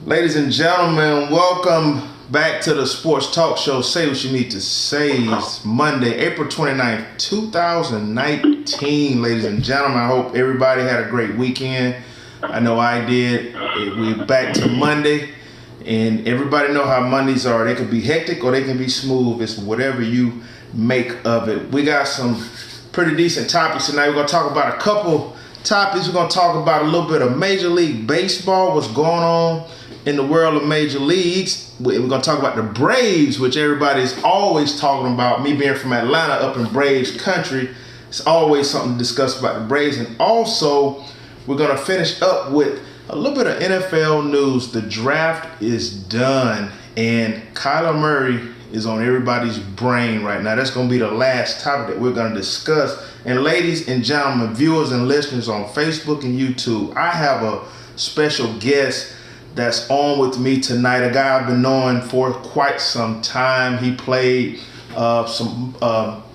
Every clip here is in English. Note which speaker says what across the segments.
Speaker 1: Ladies and gentlemen, welcome back to the Sports Talk Show. Say what you need to say. It's Monday, April 29th, 2019. Ladies and gentlemen, I hope everybody had a great weekend. I know I did. We're back to Monday, and everybody know how Mondays are. They can be hectic or they can be smooth. It's whatever you make of it. We got some pretty decent topics tonight. We're going to talk about a couple topics. We're going to talk about a little bit of Major League Baseball, what's going on in the world of major leagues. We're going to talk about the Braves, which everybody's always talking about. Me being from Atlanta, up in Braves country, it's always something to discuss about the Braves. And also, we're going to finish up with a little bit of NFL news. The draft is done, and Kyler Murray is on everybody's brain right now. That's going to be the last topic that we're going to discuss. And ladies and gentlemen, viewers and listeners on Facebook and YouTube, I have a special guest that's on with me tonight, a guy I've been knowing for quite some time. He played some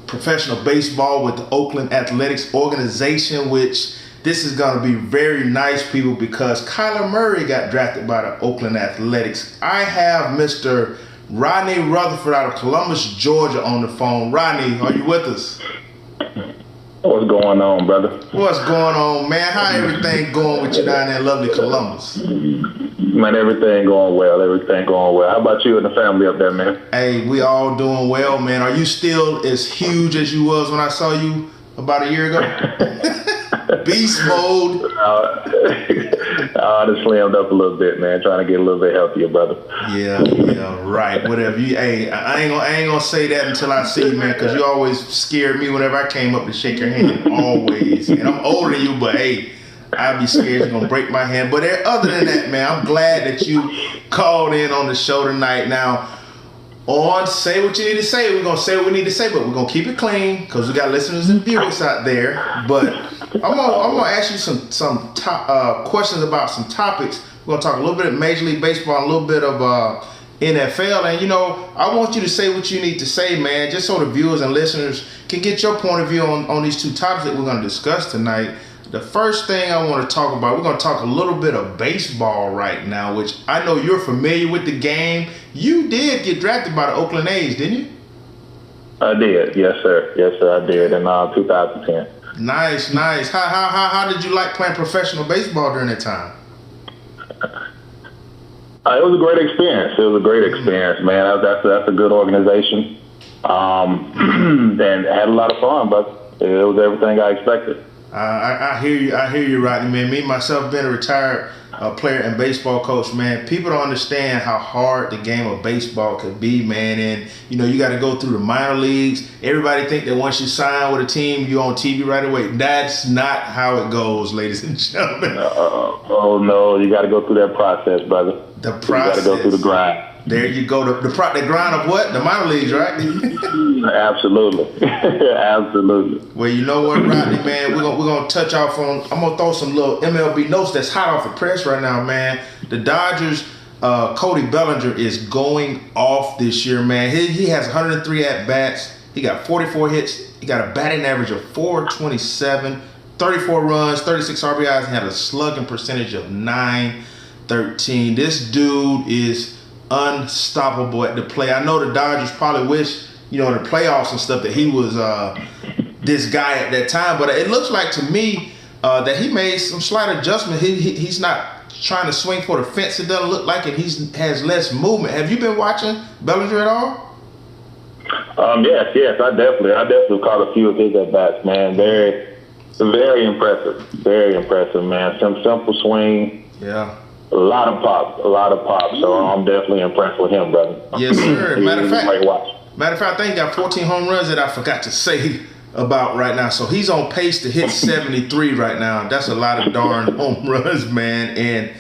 Speaker 1: professional baseball with the Oakland Athletics organization, which this is going to be very nice, people, because Kyler Murray got drafted by the Oakland Athletics. I have Mr. Rodney Rutherford out of Columbus, Georgia on the phone. Rodney, are you with us?
Speaker 2: What's going on, brother?
Speaker 1: What's going on, man? How everything going with you down there in lovely Columbus?
Speaker 2: Man, everything going well. Everything going well. How about you and the family up there, man?
Speaker 1: Hey, we all doing well, man. Are you still as huge as you was when I saw you about a year ago? Beast mode.
Speaker 2: I just slimmed up a little bit, man. Trying to get a little bit healthier, brother.
Speaker 1: Yeah, right. Whatever you. Hey, I ain't gonna say that until I see you, man, because you always scared me whenever I came up to shake your hand. Always. And I'm older than you, but hey, I'd be scared you're gonna break my hand. But other than that, man, I'm glad that you called in on the show tonight. Now, on Say What You Need to Say, we're gonna say what we need to say, but we're gonna keep it clean because we got listeners and viewers out there. But I'm gonna ask you some questions about some topics. We're gonna talk a little bit of Major League Baseball, a little bit of NFL, and I want you to say what you need to say, man, just so the viewers and listeners can get your point of view on these two topics that we're gonna discuss tonight. The first thing I want to talk about, we're going to talk a little bit of baseball right now, which I know you're familiar with the game. You did get drafted by the Oakland A's, didn't you?
Speaker 2: I did, yes, sir. Yes, sir, I did in 2010.
Speaker 1: Nice. How did you like playing professional baseball during that time?
Speaker 2: It was a great experience. Man. That's a good organization. And had a lot of fun, but it was everything I expected.
Speaker 1: I hear you, Rodney, man. Me, myself, being a retired player and baseball coach, man, people don't understand how hard the game of baseball could be, man. And, you got to go through the minor leagues. Everybody think that once you sign with a team, you're on TV right away. That's not how it goes, ladies and gentlemen.
Speaker 2: Oh, no, you got to go through that process, brother.
Speaker 1: The process.
Speaker 2: You got to go through the grind.
Speaker 1: There you go. The grind of what? The minor leagues, right?
Speaker 2: Absolutely. Absolutely.
Speaker 1: Well, you know what, Rodney, man? We're gonna touch off on. I'm gonna throw some little MLB notes that's hot off the press right now, man. The Dodgers, Cody Bellinger is going off this year, man. He has 103 at bats. He got 44 hits. He got a batting average of .427, 34 runs, 36 RBIs, and had a slugging percentage of .913. This dude is unstoppable at the plate. I know the Dodgers probably wish, in the playoffs and stuff, that he was this guy at that time. But it looks like to me that he made some slight adjustment. He's not trying to swing for the fence. It doesn't look like it. He has less movement. Have you been watching Bellinger at all?
Speaker 2: Yes, I definitely caught a few of his at bats, man. Very, very impressive. Very impressive, man. Some simple swing.
Speaker 1: Yeah.
Speaker 2: A lot of pop. So I'm definitely impressed with him, brother.
Speaker 1: Yes, sir. Matter of fact,
Speaker 2: watch.
Speaker 1: I think he got 14 home runs that I forgot to say about right now. So he's on pace to hit 73 right now. That's a lot of darn home runs, man. And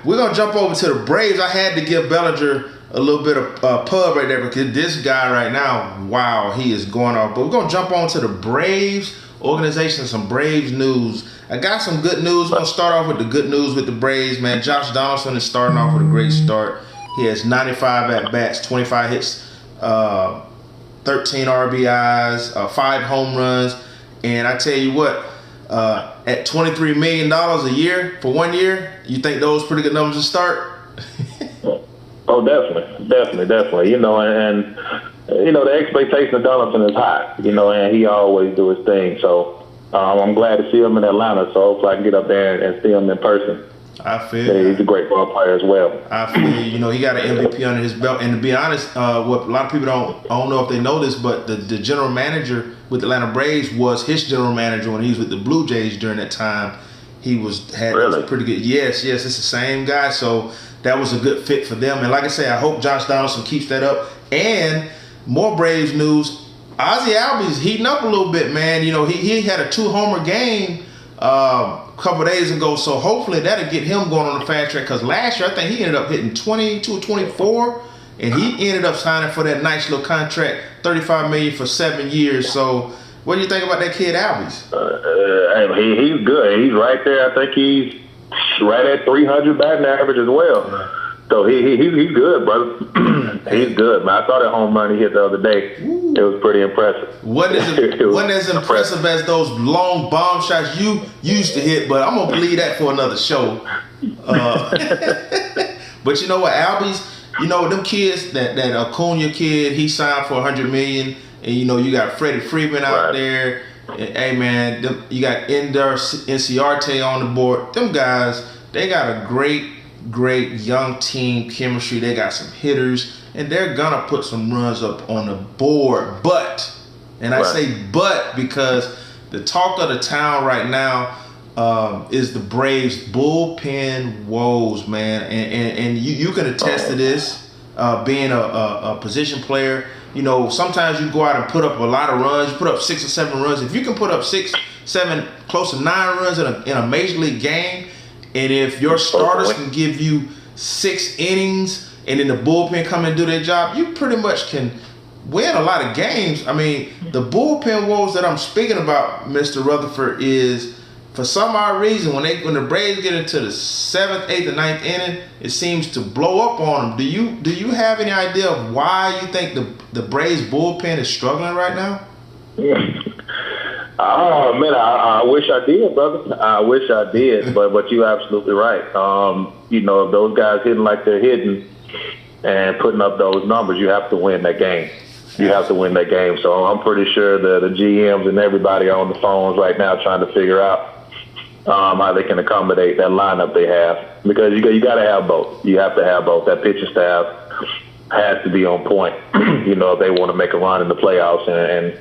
Speaker 1: we're going to jump over to the Braves. I had to give Bellinger a little bit of pub right there because this guy right now, wow, he is going off. But we're going to jump on to the Braves organization, some Braves news. I got some good news. We're going to start off with the good news with the Braves, man. Josh Donaldson is starting off with a great start. He has 95 at-bats, 25 hits, 13 RBIs, 5 home runs. And I tell you what, at $23 million a year for 1 year, you think those pretty good numbers to start?
Speaker 2: Oh, definitely. You know, and the expectation of Donaldson is high. You know, and he always do his thing. So I'm glad to see him in Atlanta. So hopefully I can get up there and see him in person.
Speaker 1: I feel
Speaker 2: yeah, he's a great ball player as well.
Speaker 1: I feel you know he got an MVP under his belt, and to be honest, what a lot of people I don't know if they know this, but the general manager with the Atlanta Braves was his general manager when he was with the Blue Jays during that time. He had pretty good. Yes, it's the same guy. So that was a good fit for them. And like I say, I hope Josh Donaldson keeps that up. And more Braves news. Ozzie Albies heating up a little bit, man. You know, he had a 2-homer game a couple of days ago. So hopefully that'll get him going on the fast track. Because last year I think he ended up hitting 22 or 24. And he ended up signing for that nice little contract, $35 million for 7 years. So what do you think about that kid Albies?
Speaker 2: He's good. He's right there. I think he's right at 300 batting average as well. Right. So he's good, brother. He's good, man. I saw that home run he hit the other day. Ooh. It was pretty impressive.
Speaker 1: Wasn't as impressive as those long bomb shots you used to hit, but I'm gonna leave that for another show. But you know what, Albies? You know them kids, that Acuna kid, he signed for $100 million, and you know you got Freddie Freeman out there. And, hey man, you got Ender Inciarte on the board. Them guys, they got a great young team chemistry. They got some hitters, and they're gonna put some runs up on the board. But, and I say but because the talk of the town right now is the Braves bullpen woes, man. And you can attest to this, being a position player. You know, sometimes you go out and put up a lot of runs. You put up 6 or 7 runs. If you can put up 6, 7, close to 9 runs in a major league game, and if your starters can give you 6 innings, and then the bullpen come and do their job, you pretty much can win a lot of games. I mean, the bullpen woes that I'm speaking about, Mr. Rutherford, is for some odd reason when the Braves get into the 7th, 8th, and 9th inning, it seems to blow up on them. Do you have any idea of why you think the Braves bullpen is struggling right now?
Speaker 2: Oh man, I wish I did, brother. I wish I did, but you're absolutely right. You know, if those guys hitting like they're hitting and putting up those numbers, you have to win that game. You have to win that game. So I'm pretty sure the GMs and everybody are on the phones right now trying to figure out how they can accommodate that lineup they have, because you got to have both. You have to have both. That pitching staff has to be on point. You know, if they want to make a run in the playoffs and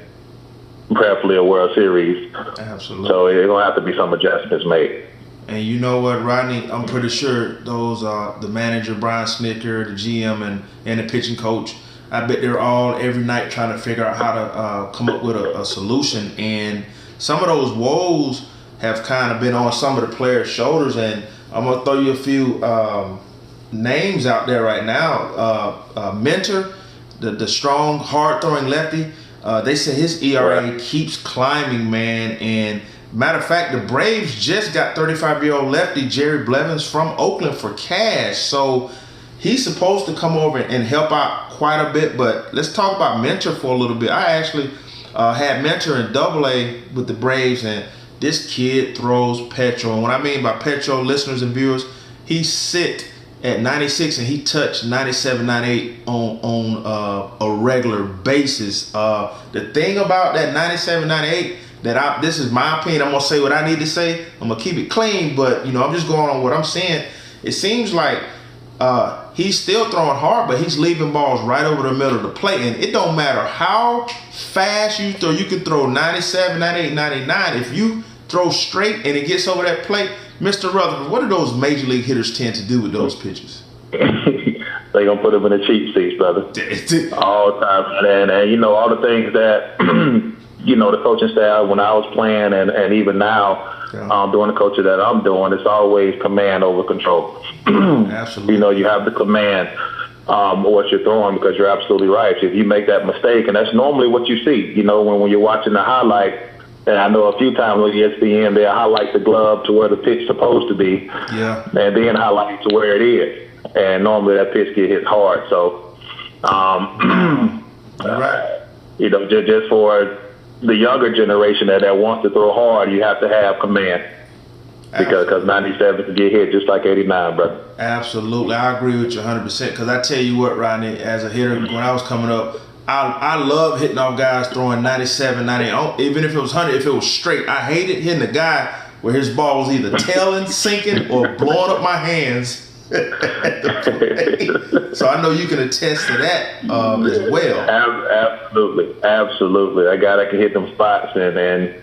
Speaker 2: preferably a World Series.
Speaker 1: Absolutely.
Speaker 2: So there's gonna have to be some adjustments made.
Speaker 1: And you know what, Rodney? I'm pretty sure those the manager Brian Snicker, the GM, and the pitching coach, I bet they're all every night trying to figure out how to come up with a solution. And some of those woes have kind of been on some of the players' shoulders. And I'm gonna throw you a few names out there right now. Mentor, the strong, hard-throwing lefty. They say his ERA keeps climbing, man. And matter of fact, the Braves just got 35-year-old lefty Jerry Blevins from Oakland for cash. So he's supposed to come over and help out quite a bit. But let's talk about Mentor for a little bit. I actually had Mentor in AA with the Braves, and this kid throws petrol. And what I mean by petrol, listeners and viewers, he sit at 96 and he touched 97, 98 on a regular basis. The thing about that 97, 98, this is my opinion. I'm gonna say what I need to say. I'm gonna keep it clean, but you know, I'm just going on what I'm saying. It seems like he's still throwing hard, but he's leaving balls right over the middle of the plate. And it don't matter how fast you throw. You can throw 97, 98, 99. If you throw straight and it gets over that plate, Mr. Rutherford, what do those major league hitters tend to do with those pitches?
Speaker 2: They gonna put them in the cheap seats, brother. All the time, and you know all the things that you know the coaching staff when I was playing, and even now doing the coaching that I'm doing, it's always command over control.
Speaker 1: Absolutely.
Speaker 2: You know, you have to command what you're throwing, because you're absolutely right. If you make that mistake, and that's normally what you see. You know, when you're watching the highlight. And I know a few times on ESPN they'll highlight the glove to where the pitch is supposed to be, and then highlight to where it is. And normally that pitch get hit hard. So, you know, just for the younger generation that wants to throw hard, you have to have command. because 97 can get hit just like 89, brother.
Speaker 1: Absolutely. I agree with you 100%. Because I tell you what, Rodney, as a hitter, when I was coming up, I love hitting off guys throwing 97, 98, even if it was 100, if it was straight. I hated hitting a guy where his ball was either tailing, sinking, or blowing up my hands. So I know you can attest to that as well. Absolutely. A guy that can hit them spots and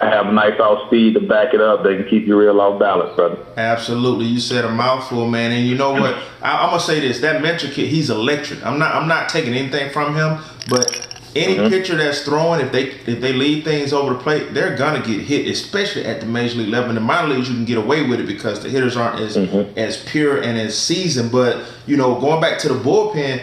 Speaker 1: have a nice off speed to back it up. They can keep you real off balance, brother. Absolutely. You said a mouthful, man. And you know what? I'm gonna say this: that mentor kid, he's electric. I'm not taking anything from him, but any pitcher that's throwing, if they leave things over the plate, they're gonna get hit, especially at the major league level. In the minor leagues, you can get away with it because the hitters aren't as pure and as seasoned. But going back to the bullpen,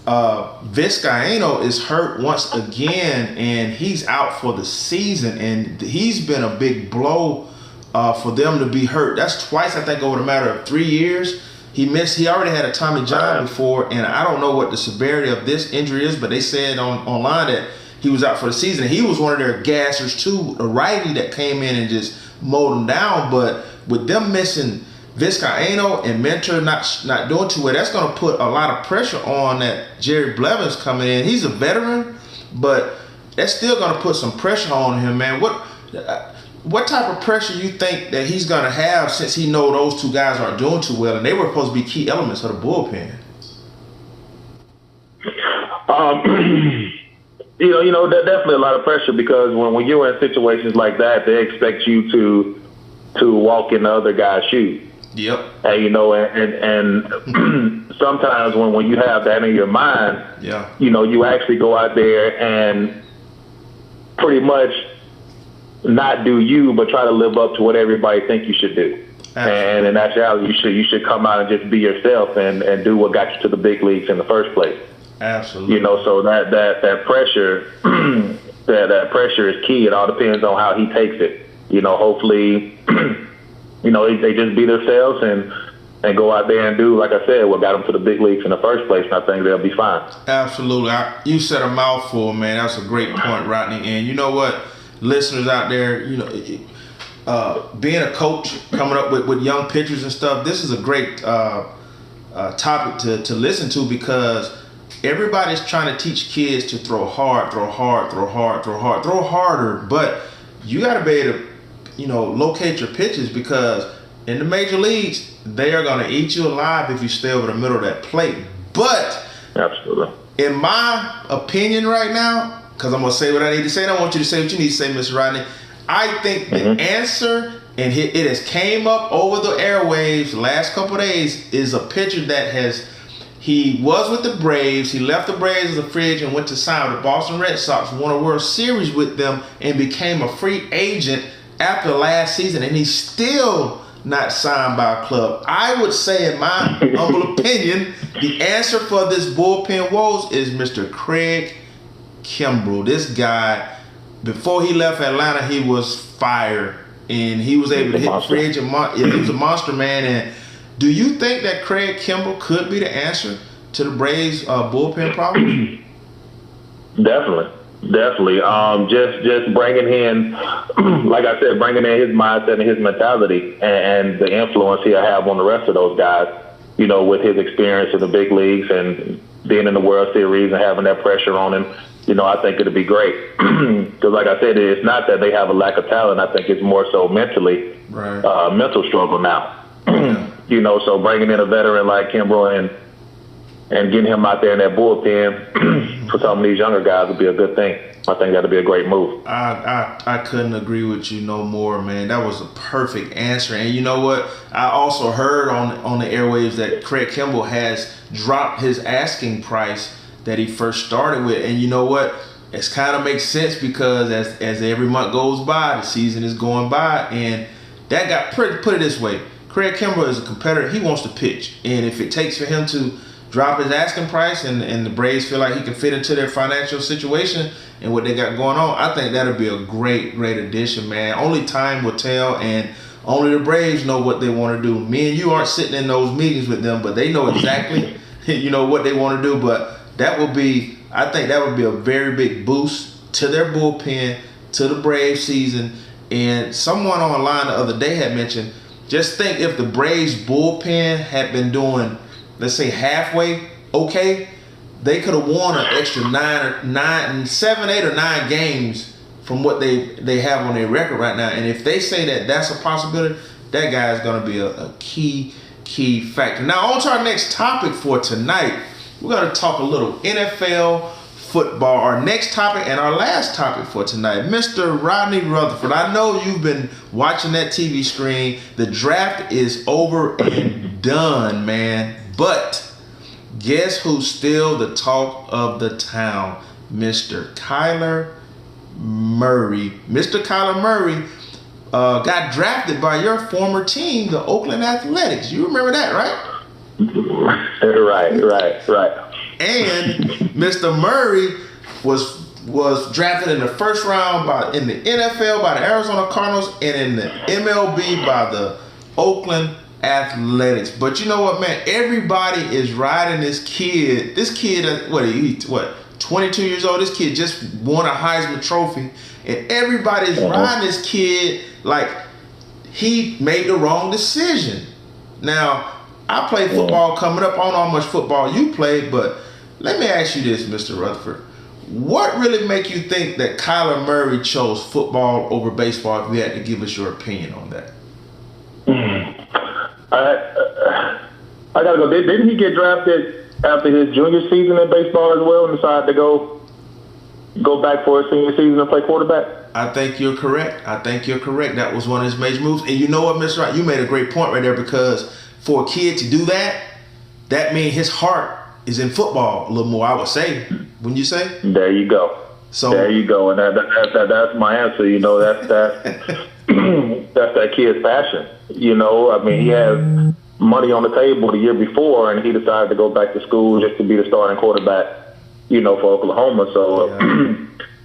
Speaker 1: Vizcaino is hurt once again, and he's out for the season. And he's been a big blow for them to be hurt. That's twice, I think, over the matter of 3 years. He already had a Tommy John before, and I don't know what the severity of this injury is, but they said online that he was out for the season. He was one of their gassers too, a righty that came in and just mowed him down. But with them missing Vizcaino and Mentor not doing too well, that's going to put a lot of pressure on that Jerry Blevins coming in. He's a veteran, but that's still going to put some pressure on him, man. What type of pressure you think that he's going to have since he know those two guys aren't doing too well and they were supposed to be key elements of the bullpen?
Speaker 2: Definitely a lot of pressure because when you're in situations like that, they expect you to walk in the other guy's shoes.
Speaker 1: Yep.
Speaker 2: And and sometimes when you have that in your mind, you actually go out there and pretty much not do you, but try to live up to what everybody think you should do. Absolutely. And in actuality, you should come out and just be yourself and do what got you to the big leagues in the first place.
Speaker 1: Absolutely.
Speaker 2: So that pressure, that pressure is key. It all depends on how he takes it. Hopefully, they just be themselves and go out there and do, like I said, what got them to the big leagues in the first place, and I think they'll be fine.
Speaker 1: Absolutely. You said a mouthful, man. That's a great point, Rodney. And you know what? Listeners out there, being a coach, coming up with young pitchers and stuff, this is a great topic to listen to because everybody's trying to teach kids to throw hard, throw harder, but you got to be able to, locate your pitches because in the major leagues, they are going to eat you alive if you stay over the middle of that plate. But
Speaker 2: absolutely,
Speaker 1: in my opinion right now, because I'm going to say what I need to say, and I want you to say what you need to say, Mr. Rodney. I think the answer, and it has came up over the airwaves the last couple of days, is a pitcher that he was with the Braves. He left the Braves as a free agent and went to sign with the Boston Red Sox, won a World Series with them, and became a free agent after last season, and he's still not signed by a club. I would say, in my humble opinion, the answer for this bullpen woes is Mr. Craig Kimbrell. This guy, before he left Atlanta, he was fire, and he was able to hit free agent. He was a monster, man. And do you think that Craig Kimbrell could be the answer to the Braves' bullpen problem?
Speaker 2: Definitely. Just bringing in, like I said, bringing in his mindset and his mentality and the influence he'll have on the rest of those guys. With his experience in the big leagues and being in the World Series and having that pressure on him. I think it'll be great. Because like I said, it's not that they have a lack of talent. I think it's more so mentally, mental struggle now. So bringing in a veteran like Kimbrell and getting him out there in that bullpen for some of these younger guys would be a good thing. I think that'd be a great move.
Speaker 1: I couldn't agree with you no more, man. That was a perfect answer. And you know what? I also heard on the airwaves that Craig Kimbrell has dropped his asking price that he first started with. And you know what? It kind of makes sense because as every month goes by, the season is going by, and that got put it this way. Craig Kimbrell is a competitor. He wants to pitch. And if it takes for him to drop his asking price and the Braves feel like he can fit into their financial situation and what they got going on, I think that'll be a great addition, man. Only time will tell, and only the Braves know what they want to do. Me and you aren't sitting in those meetings with them, but they know exactly what they want to do. But I think that would be a very big boost to their bullpen, to the Braves season, And someone online the other day had mentioned, just think if the Braves bullpen had been doing, let's say, halfway okay, they could have won an extra 7, 8, or 9 games from what they have on their record right now. And if they say that that's a possibility, that guy is going to be a key factor. Now, on to our next topic for tonight. We're going to talk a little NFL football. Our next topic and our last topic for tonight, Mr. Rodney Rutherford. I know you've been watching that TV screen. The draft is over and done, man. But guess who's still the talk of the town? Mr. Kyler Murray. Mr. Kyler Murray got drafted by your former team, the Oakland Athletics. You remember that, right?
Speaker 2: Right.
Speaker 1: And Mr. Murray was drafted in the first round in the NFL by the Arizona Cardinals and in the MLB by the Oakland Athletics. But you know what, man? Everybody is riding this kid. This kid, what, 22 years old? This kid just won a Heisman Trophy. And everybody's riding this kid like he made the wrong decision. Now, I played football coming up. I don't know how much football you played, but let me ask you this, Mr. Rutherford. What really make you think that Kyler Murray chose football over baseball, if you had to give us your opinion on that?
Speaker 2: I gotta go. Didn't he get drafted after his junior season in baseball as well and decided to go back for his senior season and play quarterback?
Speaker 1: I think you're correct. That was one of his major moves. And you know what, Mr. Wright? You made a great point right there, because for a kid to do that, that means his heart is in football a little more, I would say. Wouldn't you say?
Speaker 2: There you go.
Speaker 1: So
Speaker 2: there you go. And that's my answer. You know, that's that kid's passion. You know, I mean, he has money on the table the year before, and he decided to go back to school just to be the starting quarterback, you know, for Oklahoma. So,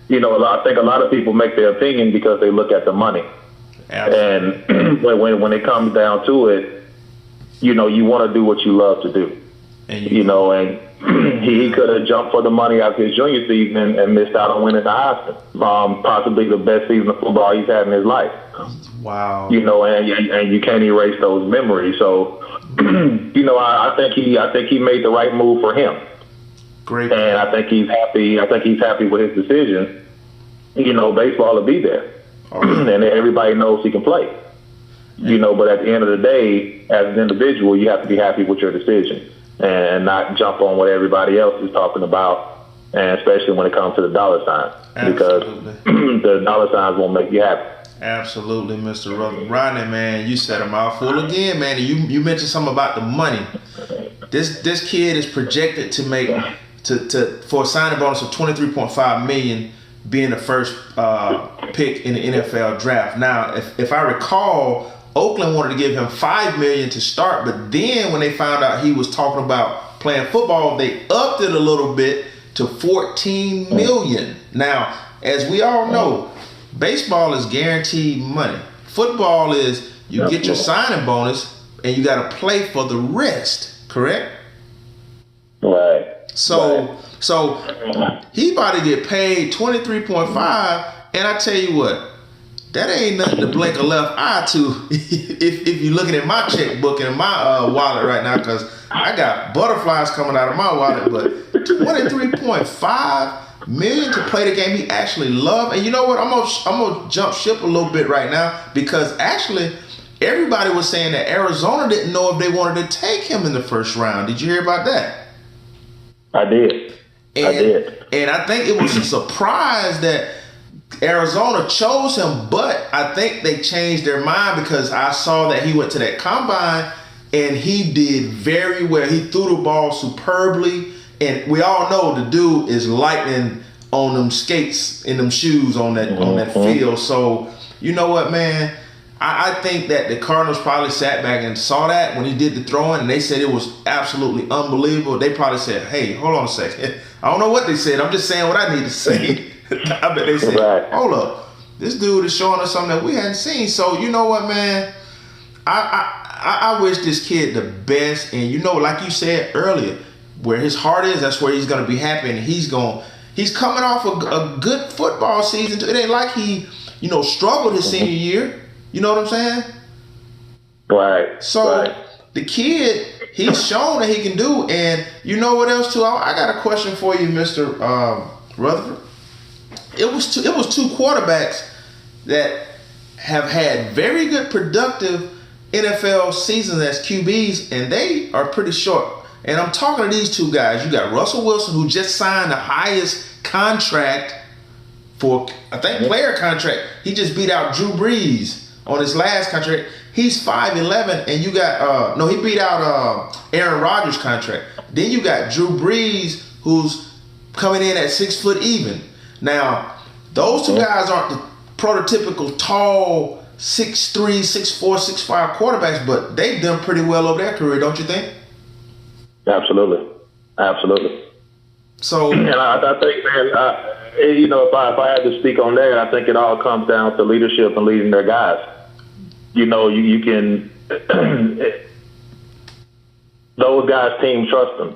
Speaker 2: you know, I think a lot of people make their opinion because they look at the money. Absolutely. And when it comes down to it, you know, you want to do what you love to do. And you know, and he could have jumped for the money after his junior season and missed out on winning the Heisman. Possibly the best season of football he's had in his life.
Speaker 1: Wow.
Speaker 2: You know, and you can't erase those memories. So, you know, I think he made the right move for him.
Speaker 1: Great.
Speaker 2: And I think he's happy. I think he's happy with his decision. You know, baseball will be there, and everybody knows he can play. You know, but at the end of the day, as an individual, you have to be happy with your decision and not jump on what everybody else is talking about, and especially when it comes to the dollar signs, because the dollar signs won't make you happy. Absolutely,
Speaker 1: Mr. Rodney, man, you said a mouthful again, man. You mentioned something about the money. This kid is projected to make for a signing bonus of $23.5 million, being the first pick in the NFL draft. Now, if I recall, Oakland wanted to give him $5 million to start, but then when they found out he was talking about playing football, they upped it a little bit to $14 million. Now, as we all know, baseball is guaranteed money. Football is you get your signing bonus and you got to play for the rest. Correct?
Speaker 2: Right.
Speaker 1: So he about to get paid $23.5, and I tell you what, that ain't nothing to blink a left eye to if you're looking at my checkbook and my wallet right now, because I got butterflies coming out of my wallet. But $23.5 million to play the game he actually loved. And you know what? I'm gonna jump ship a little bit right now, because actually everybody was saying that Arizona didn't know if they wanted to take him in the first round. Did you hear about that?
Speaker 2: I did.
Speaker 1: And I think it was a surprise that Arizona chose him, but I think they changed their mind, because I saw that he went to that combine and he did very well. He threw the ball superbly, and we all know the dude is lightning on them skates and them shoes on that field. So you know what, man? I think that the Cardinals probably sat back and saw that when he did the throwing, and they said it was absolutely unbelievable. They probably said, "Hey, hold on a second." I don't know what they said. I'm just saying what I need to say. I bet they said, "Hold up, this dude is showing us something that we hadn't seen." So you know what, man? I wish this kid the best, and you know, like you said earlier, where his heart is, that's where he's gonna be happy, and he's coming off a good football season. It ain't like he struggled his senior year. You know what I'm saying?
Speaker 2: Right.
Speaker 1: So the kid, he's shown that he can do. And you know what else too? I got a question for you, Mr. Rutherford. It was two quarterbacks that have had very good productive NFL seasons as QBs, and they are pretty short. And I'm talking to these two guys. You got Russell Wilson, who just signed the highest contract for, I think, player contract. He just beat out Drew Brees on his last contract. He's 5'11", and you got he beat out Aaron Rodgers' contract. Then you got Drew Brees, who's coming in at 6 foot even. Now, those two guys aren't the prototypical tall 6'3", 6'4", 6'5" quarterbacks, but they've done pretty well over their career, don't you think?
Speaker 2: Absolutely.
Speaker 1: So,
Speaker 2: and I think, man, if I had to speak on that, I think it all comes down to leadership and leading their guys. You can those guys' team trust them,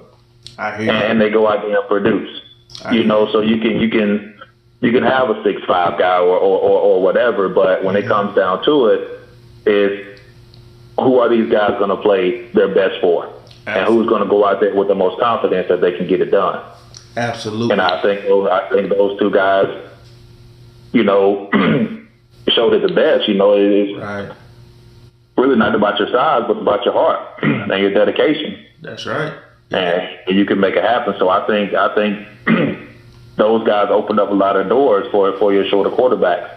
Speaker 2: and they go out there and produce. So you can have a 6'5" guy or whatever, but when it comes down to it, is who are these guys going to play their best for? And who's going to go out there with the most confidence that they can get it done?
Speaker 1: Absolutely.
Speaker 2: And I think those two guys, showed it the best. It's really not about your size, but about your heart and your dedication.
Speaker 1: That's right.
Speaker 2: And you can make it happen. So I think those guys opened up a lot of doors for your shorter quarterbacks.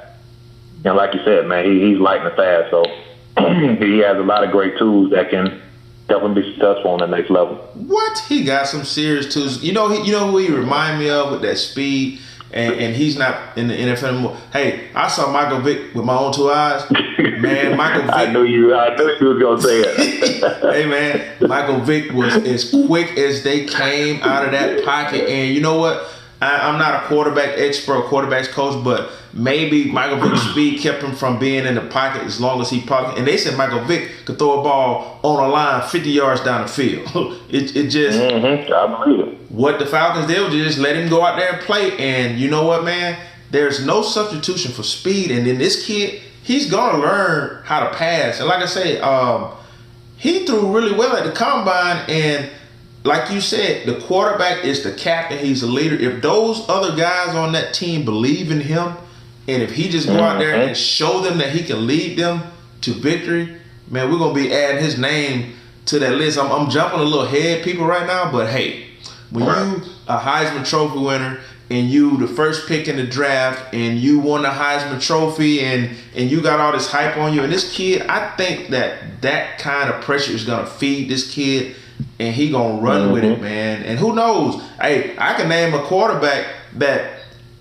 Speaker 2: And like you said, man, he's lightning fast. So he has a lot of great tools that can help him be successful on the next level.
Speaker 1: What? He got some serious tools. You know who he remind me of with that speed, and he's not in the NFL anymore. Hey, I saw Michael Vick with my own two eyes. Man, Michael Vick. I knew you was gonna say it. Hey man, Michael Vick was as quick as they came out of that pocket. And you know what? I'm not a quarterback expert, quarterback's coach, but maybe Michael Vick's speed kept him from being in the pocket as long as he pocket. And they said Michael Vick could throw a ball on a line 50 yards down the field. it just,
Speaker 2: I believe it.
Speaker 1: What the Falcons did was just let him go out there and play. And you know what, man? There's no substitution for speed. And then this kid, he's gonna learn how to pass. And like I say, he threw really well at the combine. And like you said, the quarterback is the captain. He's a leader. If those other guys on that team believe in him, and if he just go out there and show them that he can lead them to victory, man, we're going to be adding his name to that list. I'm jumping a little ahead, people, right now, but hey, when you a Heisman Trophy winner and you the first pick in the draft and you won the Heisman Trophy and you got all this hype on you, and this kid, I think that kind of pressure is going to feed this kid, and he gonna run with it, man. And who knows? Hey, I can name a quarterback that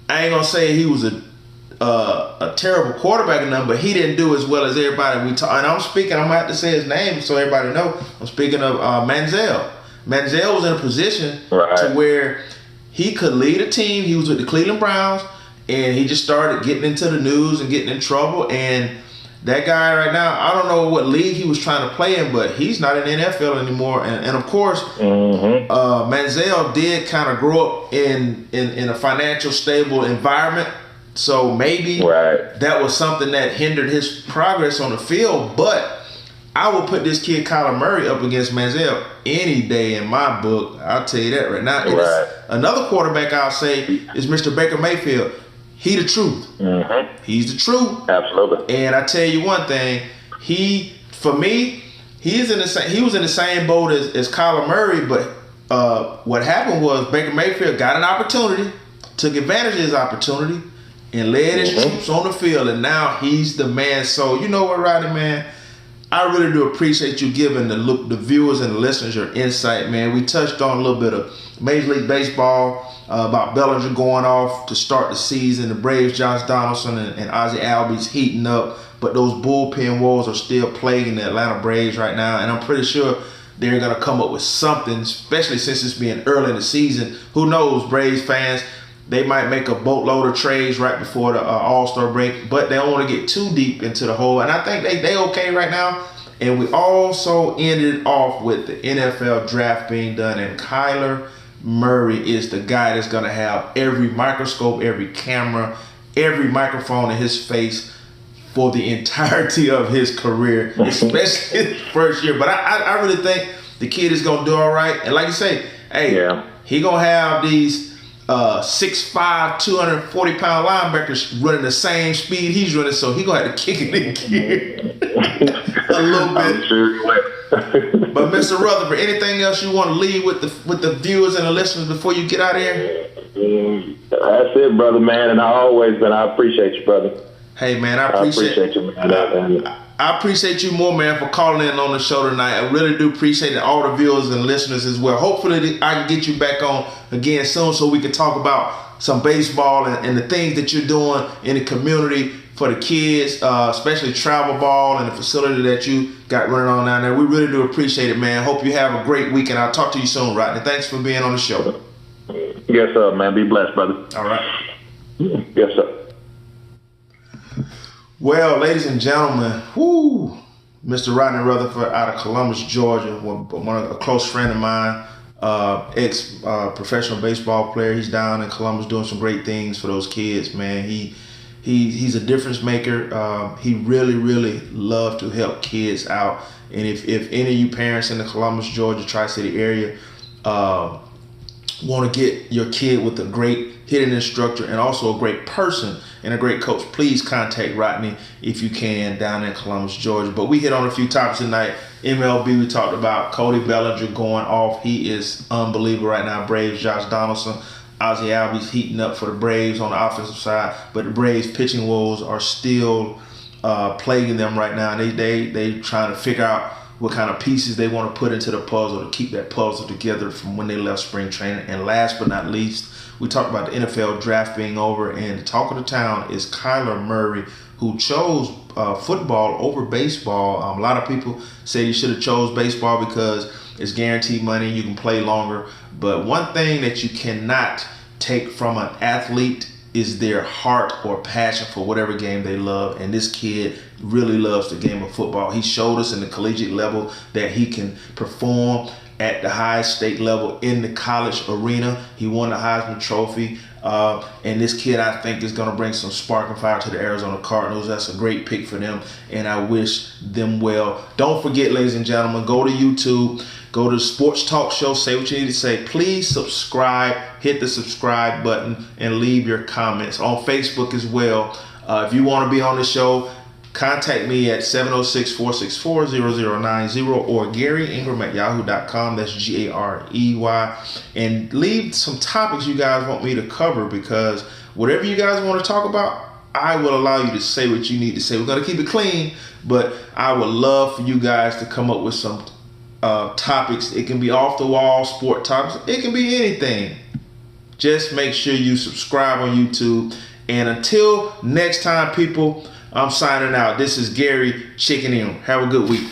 Speaker 1: I ain't gonna say he was a terrible quarterback or nothing, but he didn't do as well as everybody we talk. And I'm gonna have to say his name so everybody know. I'm speaking of Manziel. Manziel was in a position to where he could lead a team. He was with the Cleveland Browns, and he just started getting into the news and getting in trouble. And that guy right now, I don't know what league he was trying to play in, but he's not in the NFL anymore. And of course, Manziel did kind of grow up in a financial stable environment. So maybe that was something that hindered his progress on the field. But I will put this kid Kyler Murray up against Manziel any day in my book. I'll tell you that right now. Another quarterback I'll say is Mr. Baker Mayfield. He the truth. He's the truth.
Speaker 2: Absolutely.
Speaker 1: And I tell you one thing, he was in the same boat as Kyler Murray, but what happened was Baker Mayfield got an opportunity, took advantage of his opportunity, and led his troops on the field, and now he's the man. So you know what, Rodney, man? I really do appreciate you giving the viewers and the listeners your insight, man. We touched on a little bit of Major League Baseball, about Bellinger going off to start the season, the Braves, Josh Donaldson and Ozzie Albies heating up, but those bullpen woes are still plaguing the Atlanta Braves right now, and I'm pretty sure they're going to come up with something, especially since it's being early in the season. Who knows, Braves fans, they might make a boatload of trades right before the All-Star break, but they don't want to get too deep into the hole, and I think they okay right now. And we also ended off with the NFL draft being done, and Kyler Murray is the guy that's going to have every microscope, every camera, every microphone in his face for the entirety of his career, especially his first year. But I really think the kid is gonna do all right. And like you say, hey, he gonna have these 6'5", 240-pound linebackers running the same speed he's running, so he gonna have to kick it in gear a little bit.
Speaker 2: I'm sure.
Speaker 1: But Mr. Rutherford, anything else you want to leave with the viewers and the listeners before you get out of here?
Speaker 2: That's it, brother, man. And I appreciate you, brother.
Speaker 1: Hey, man, I appreciate
Speaker 2: you, man.
Speaker 1: I appreciate you more, man, for calling in on the show tonight. I really do appreciate it, all the viewers and listeners as well. Hopefully, I can get you back on again soon so we can talk about some baseball and the things that you're doing in the community for the kids, especially travel ball and the facility that you got running on down there. We really do appreciate it, man. Hope you have a great weekend. I'll talk to you soon, Rodney. Thanks for being on the show.
Speaker 2: Yes, sir, man. Be blessed, brother.
Speaker 1: All right.
Speaker 2: Yes, sir.
Speaker 1: Well, ladies and gentlemen, Mr. Rodney Rutherford out of Columbus, Georgia, a close friend of mine, ex-professional baseball player. He's down in Columbus doing some great things for those kids, man. He's a difference maker. He really, really loves to help kids out. And if any of you parents in the Columbus, Georgia, Tri-City area want to get your kid with a great hitting instructor and also a great person and a great coach, please contact Rodney if you can down in Columbus, Georgia. But we hit on a few topics tonight. MLB, we talked about Cody Bellinger going off. He is unbelievable right now. Braves, Josh Donaldson, Ozzie Albies heating up for the Braves on the offensive side, but the Braves pitching woes are still plaguing them right now. They trying to figure out what kind of pieces they want to put into the puzzle to keep that puzzle together from when they left spring training. And last but not least, we talked about the NFL draft being over, and the talk of the town is Kyler Murray, who chose football over baseball. A lot of people say he should have chose baseball because it's guaranteed money, you can play longer. But one thing that you cannot take from an athlete is their heart or passion for whatever game they love. And this kid really loves the game of football. He showed us in the collegiate level that he can perform at the highest state level in the college arena. He won the Heisman Trophy. And this kid, I think, is going to bring some spark and fire to the Arizona Cardinals. That's a great pick for them, and I wish them well. Don't forget, ladies and gentlemen, go to YouTube, go to the Sports Talk Show, say what you need to say. Please subscribe, hit the subscribe button, and leave your comments. On Facebook as well. If you want to be on the show, contact me at 706-464-0090 or GaryIngram@yahoo.com. That's GAREY. And leave some topics you guys want me to cover, because whatever you guys want to talk about, I will allow you to say what you need to say. We're going to keep it clean, but I would love for you guys to come up with some topics. It can be off the wall sport topics. It can be anything. Just make sure you subscribe on YouTube. And until next time, people, I'm signing out. This is Gary checking in. Have a good week.